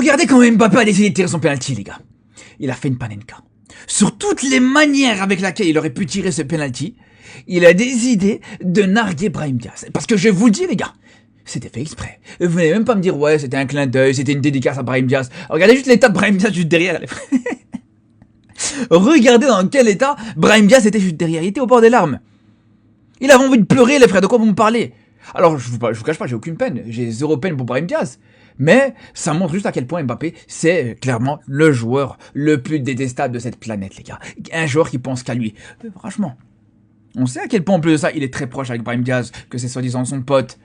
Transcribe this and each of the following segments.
Regardez comment Mbappé a décidé de tirer son penalty, les gars. Il a fait une panenka. Sur toutes les manières avec lesquelles il aurait pu tirer ce penalty, il a décidé de narguer Brahim Diaz. Parce que je vous le dis, les gars, c'était fait exprès. Vous n'allez même pas me dire, ouais, c'était un clin d'œil, c'était une dédicace à Brahim Diaz. Regardez juste l'état de Brahim Diaz juste derrière, les frères. Regardez dans quel état Brahim Diaz était juste derrière. Il était au bord des larmes. Il avait envie de pleurer, les frères. De quoi vous me parlez? Alors, je vous cache pas, j'ai aucune peine. J'ai zéro peine pour Brahim Diaz. Mais ça montre juste à quel point Mbappé, c'est clairement le joueur le plus détestable de cette planète, les gars. Un joueur qui pense qu'à lui. Franchement, on sait à quel point, en plus de ça, il est très proche avec Brahim Diaz, que c'est soi-disant son pote.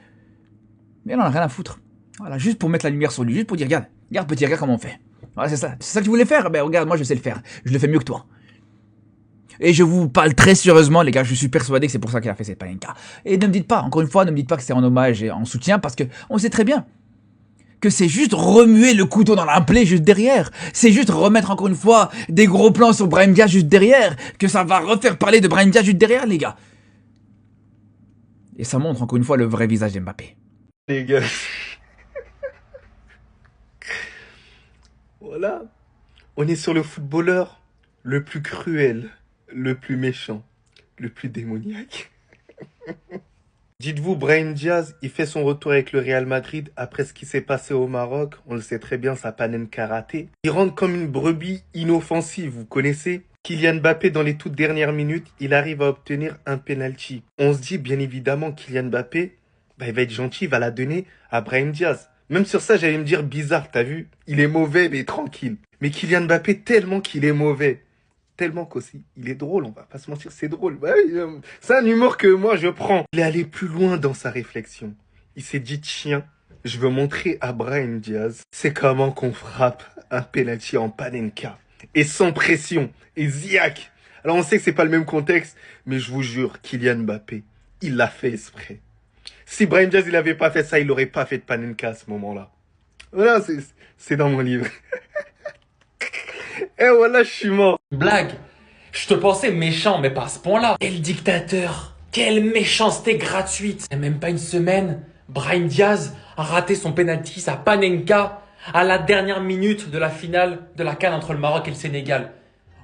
Mais il en a rien à foutre. Voilà, juste pour mettre la lumière sur lui, juste pour dire, regarde petit, regarde comment on fait. Voilà, c'est ça que tu voulais faire. Ben regarde, moi je sais le faire. Je le fais mieux que toi. Et je vous parle très sérieusement, les gars, je suis persuadé que c'est pour ça qu'il a fait cette panenka. Et ne me dites pas, encore une fois, ne me dites pas que c'est en hommage et en soutien, parce que on sait très bien que c'est juste remuer le couteau dans la plaie juste derrière. C'est juste remettre encore une fois des gros plans sur Brahim Diaz juste derrière, que ça va refaire parler de Brahim Diaz juste derrière, les gars. Et ça montre encore une fois le vrai visage d'Mbappé. Les gars. Voilà. On est sur le footballeur le plus cruel, le plus méchant, le plus démoniaque. Dites-vous, Brahim Diaz, il fait son retour avec le Real Madrid après ce qui s'est passé au Maroc. On le sait très bien, sa panenka ratée. Il rentre comme une brebis inoffensive, vous connaissez? Kylian Mbappé, dans les toutes dernières minutes, il arrive à obtenir un penalty. On se dit, bien évidemment, Kylian Mbappé, il va être gentil, il va la donner à Brahim Diaz. Même sur ça, j'allais me dire bizarre, t'as vu? Il est mauvais, mais tranquille. Mais Kylian Mbappé, tellement qu'il est mauvais, tellement qu'aussi, il est drôle, on va pas se mentir, c'est drôle. Bah oui, c'est un humour que moi je prends. Il est allé plus loin dans sa réflexion. Il s'est dit, tiens, je veux montrer à Brahim Diaz, c'est comment qu'on frappe un penalty en panenka. Et sans pression, et ziac. Alors on sait que c'est pas le même contexte, mais je vous jure, Kylian Mbappé, il l'a fait exprès. Si Brahim Diaz il avait pas fait ça, il aurait pas fait de panenka à ce moment-là. Voilà, c'est dans mon livre. Et voilà, je suis mort. Blague. Je te pensais méchant, mais pas à ce point-là. Quel dictateur. Quelle méchanceté gratuite. Il n'y a même pas une semaine, Brahim Diaz a raté son penalty, sa panenka, à la dernière minute de la finale de la CAN entre le Maroc et le Sénégal.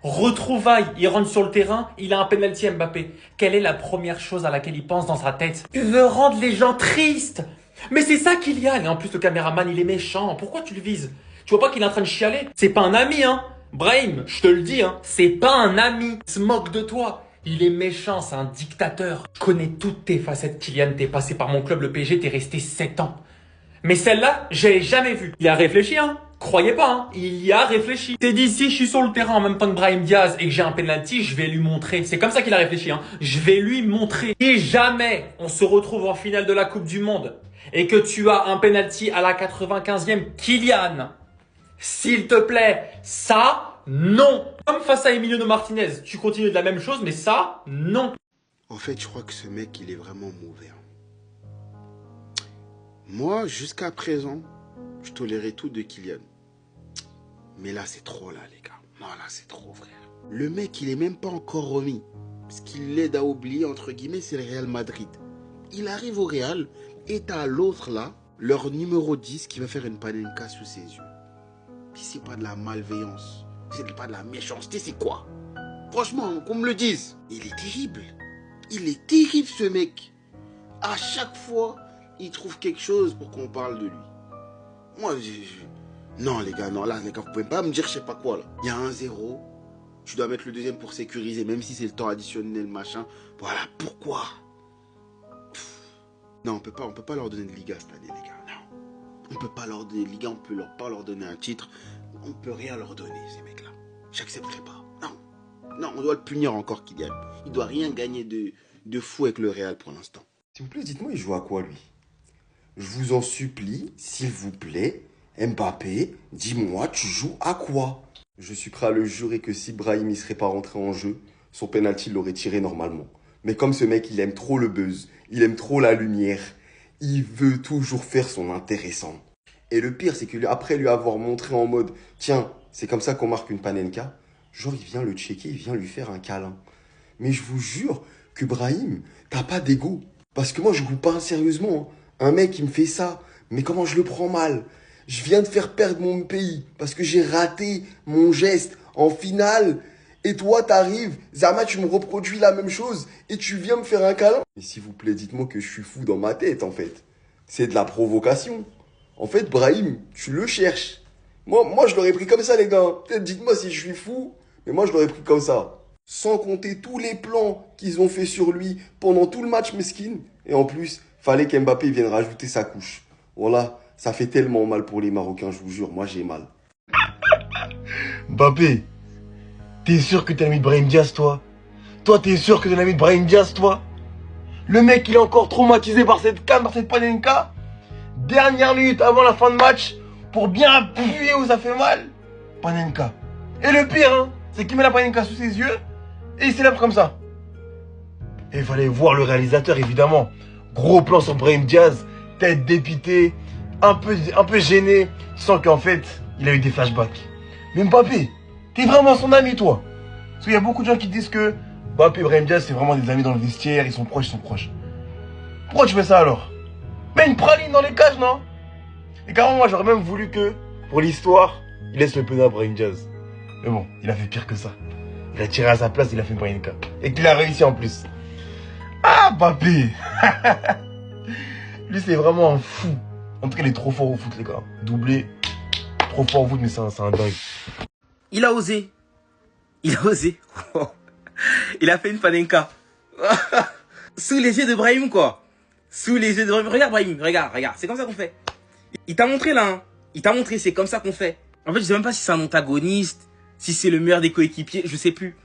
Retrouvailles, il rentre sur le terrain, il a un penalty Mbappé. Quelle est la première chose à laquelle il pense dans sa tête? Tu veux rendre les gens tristes. Mais c'est ça qu'il y a. Et en plus, le caméraman, il est méchant. Pourquoi tu le vises? Tu vois pas qu'il est en train de chialer? C'est pas un ami, hein. Brahim, je te le dis, hein, c'est pas un ami. Il se moque de toi. Il est méchant, c'est un dictateur. Je connais toutes tes facettes, Kylian. T'es passé par mon club, le PSG, t'es resté 7 ans. Mais celle-là, je l'ai jamais vue. Il a réfléchi, hein. Croyez pas, hein. Il y a réfléchi. T'es dit, si je suis sur le terrain en même temps que Brahim Diaz et que j'ai un penalty, je vais lui montrer. C'est comme ça qu'il a réfléchi, hein. Je vais lui montrer. Si jamais on se retrouve en finale de la Coupe du Monde et que tu as un penalty à la 95e, Kylian, s'il te plaît, ça, non. Comme face à Emiliano Martinez, tu continues de la même chose, mais ça, non. En fait, je crois que ce mec, il est vraiment mauvais. Moi, jusqu'à présent, je tolérais tout de Kylian. Mais là, c'est trop, là, les gars. Non, là, c'est trop, frère. Le mec, il est même pas encore remis. Ce qui l'aide à oublier, entre guillemets, c'est le Real Madrid. Il arrive au Real, et t'as l'autre, là, leur numéro 10, qui va faire une panenka sous ses yeux. Puis c'est pas de la malveillance. C'est pas de la méchanceté, c'est quoi? Franchement, qu'on me le dise. Il est terrible. Il est terrible, ce mec. À chaque fois, il trouve quelque chose pour qu'on parle de lui. Moi, non, les gars, non, là, les gars, vous pouvez pas me dire je sais pas quoi, là. Il y a 1-0. Tu dois mettre le deuxième pour sécuriser, même si c'est le temps additionnel, machin. Voilà, pourquoi? Non, on peut pas leur donner de Liga cette année, les gars, non. On peut pas leur donner de Liga, on peut pas leur donner un titre. On peut rien leur donner, ces mecs-là. J'accepterai pas. Non. Non, on doit le punir encore, Kylian. Il doit rien gagner de fou avec le Real pour l'instant. S'il vous plaît, dites-moi, il joue à quoi, lui? Je vous en supplie, s'il vous plaît, Mbappé, dis-moi, tu joues à quoi? Je suis prêt à le jurer que si Brahim ne serait pas rentré en jeu, son penalty l'aurait tiré normalement. Mais comme ce mec, il aime trop le buzz, il aime trop la lumière, il veut toujours faire son intéressant. Et le pire, c'est que après lui avoir montré en mode, tiens, c'est comme ça qu'on marque une panenka, genre il vient le checker, il vient lui faire un câlin. Mais je vous jure que Brahim, t'as pas d'ego. Parce que moi, je vous parle sérieusement. Un mec qui me fait ça, mais comment je le prends mal. Je viens de faire perdre mon pays parce que j'ai raté mon geste en finale. Et toi, t'arrives, Zama, tu me reproduis la même chose et tu viens me faire un câlin. Mais s'il vous plaît, dites-moi que je suis fou dans ma tête, en fait. C'est de la provocation. En fait, Brahim, tu le cherches. Moi, je l'aurais pris comme ça, les gars. Peut-être dites-moi si je suis fou, mais moi, je l'aurais pris comme ça. Sans compter tous les plans qu'ils ont fait sur lui pendant tout le match, mesquine. Et en plus, fallait qu'Mbappé vienne rajouter sa couche. Voilà, ça fait tellement mal pour les Marocains, je vous jure. Moi, j'ai mal. Mbappé, t'es sûr que t'as mis Brahim Diaz, toi? Toi, t'es sûr que t'as mis Brahim Diaz, toi? Le mec, il est encore traumatisé par cette canne, par cette Panenka. Dernière minute avant la fin de match, pour bien appuyer où ça fait mal. Panenka. Et le pire, hein, c'est qu'il met la Panenka sous ses yeux et il célèbre comme ça. Et il fallait voir le réalisateur, évidemment. Gros plan sur Brahim Diaz, tête dépitée, un peu gêné. Tu sens qu'en fait, il a eu des flashbacks. Mais Mbappé, t'es vraiment son ami, toi. Parce qu'il y a beaucoup de gens qui disent que Mbappé et Brahim Diaz, c'est vraiment des amis dans le vestiaire, ils sont proches. Pourquoi tu fais ça alors? Mets une praline dans les cages, non? Et carrément, moi, j'aurais même voulu que, pour l'histoire, il laisse le pénal à Brahim Diaz. Mais bon, il a fait pire que ça. Il a tiré à sa place, il a fait une Panenka. Et qu'il a réussi en plus. Ah, Mbappé. Lui, c'est vraiment un fou. En tout cas, il est trop fort au foot, les gars. Doublé, trop fort au foot, mais c'est un dingue. Il a osé. Il a osé. Il a fait une Panenka. Sous les yeux de Brahim, quoi. Sous les yeux de Brahim. Regarde, Brahim. Regarde. C'est comme ça qu'on fait. Il t'a montré, là. Hein. Il t'a montré, c'est comme ça qu'on fait. En fait, je sais même pas si c'est un antagoniste, si c'est le meilleur des coéquipiers, je sais plus.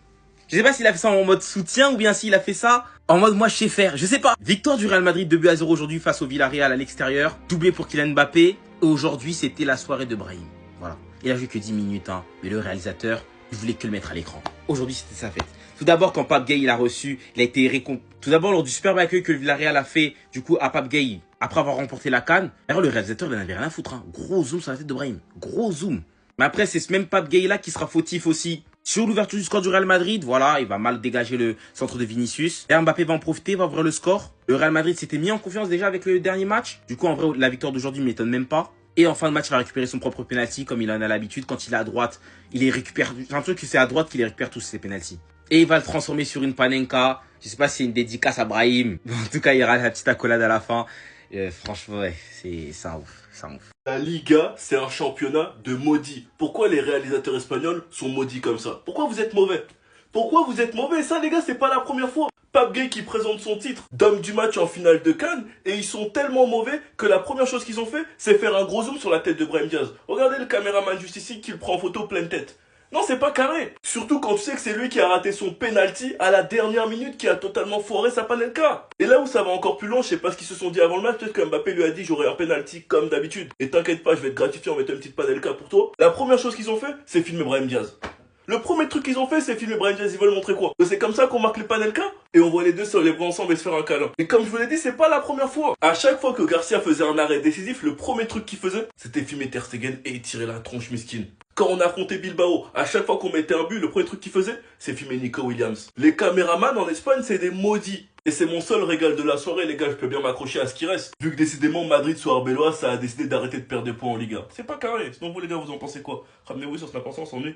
Je sais pas s'il a fait ça en mode soutien ou bien s'il a fait ça en mode moi je sais faire. Je sais pas. Victoire du Real Madrid 2-0 aujourd'hui face au Villarreal à l'extérieur. Doublé pour Kylian Mbappé. Et aujourd'hui, c'était la soirée de Brahim. Voilà. Il a joué que 10 minutes, hein. Mais le réalisateur, il voulait que le mettre à l'écran. Aujourd'hui, c'était sa fête. Tout d'abord, quand Pape Gueye il a reçu, il a été récompensé. Tout d'abord, lors du superbe accueil que le Villarreal a fait, du coup, à Pape Gueye, après avoir remporté la CAN. D'ailleurs, le réalisateur, il en avait rien à foutre, hein. Gros zoom sur la tête de Brahim. Gros zoom. Mais après, c'est ce même Pape Gueye là qui sera fautif aussi sur l'ouverture du score du Real Madrid. Voilà, il va mal dégager le centre de Vinicius. Et Mbappé va en profiter, va ouvrir le score. Le Real Madrid s'était mis en confiance déjà avec le dernier match. Du coup, en vrai, la victoire d'aujourd'hui ne m'étonne même pas. Et en fin de match, il va récupérer son propre penalty comme il en a l'habitude. Quand il est à droite, il les récupère. C'est un truc que c'est à droite qu'il les récupère tous ces penalties. Et il va le transformer sur une Panenka. Je sais pas si c'est une dédicace à Brahim. En tout cas, il y aura la petite accolade à la fin. Franchement, ouais, c'est un ouf. La Liga, c'est un championnat de maudits. Pourquoi les réalisateurs espagnols sont maudits comme ça? Pourquoi vous êtes mauvais? Pourquoi vous êtes mauvais? Ça, les gars, c'est pas la première fois. Pape Gueye qui présente son titre d'homme du match en finale de Cannes et ils sont tellement mauvais que la première chose qu'ils ont fait, c'est faire un gros zoom sur la tête de Brahim Diaz. Regardez le caméraman juste ici qui le prend en photo pleine tête. Non, c'est pas carré. Surtout quand tu sais que c'est lui qui a raté son penalty à la dernière minute, qui a totalement foiré sa Panenka. Et là où ça va encore plus loin, je sais pas ce qu'ils se sont dit avant le match, peut-être que Mbappé lui a dit j'aurai un penalty comme d'habitude. Et t'inquiète pas, je vais te gratifier en mettant une petite Panenka pour toi. La première chose qu'ils ont fait, c'est filmer Brahim Diaz. Le premier truc qu'ils ont fait, c'est filmer Brahim Diaz. Ils veulent montrer quoi? Que c'est comme ça qu'on marque les Panenka et on voit les deux se lever ensemble et se faire un câlin. Et comme je vous l'ai dit, c'est pas la première fois. À chaque fois que Garcia faisait un arrêt décisif, le premier truc qu'il faisait, c'était filmer Ter Stegen et tirer la tronche misquine. Quand on a affronté Bilbao, à chaque fois qu'on mettait un but, le premier truc qu'il faisait, c'est filmer Nico Williams. Les caméramans en Espagne, c'est des maudits. Et c'est mon seul régal de la soirée, les gars, je peux bien m'accrocher à ce qui reste. Vu que décidément, Madrid soit Arbeloa, ça a décidé d'arrêter de perdre des points en Liga. C'est pas carré. Sinon, vous les gars, vous en pensez quoi? Ramenez-vous sur Snap ensemble, on s'ennuie.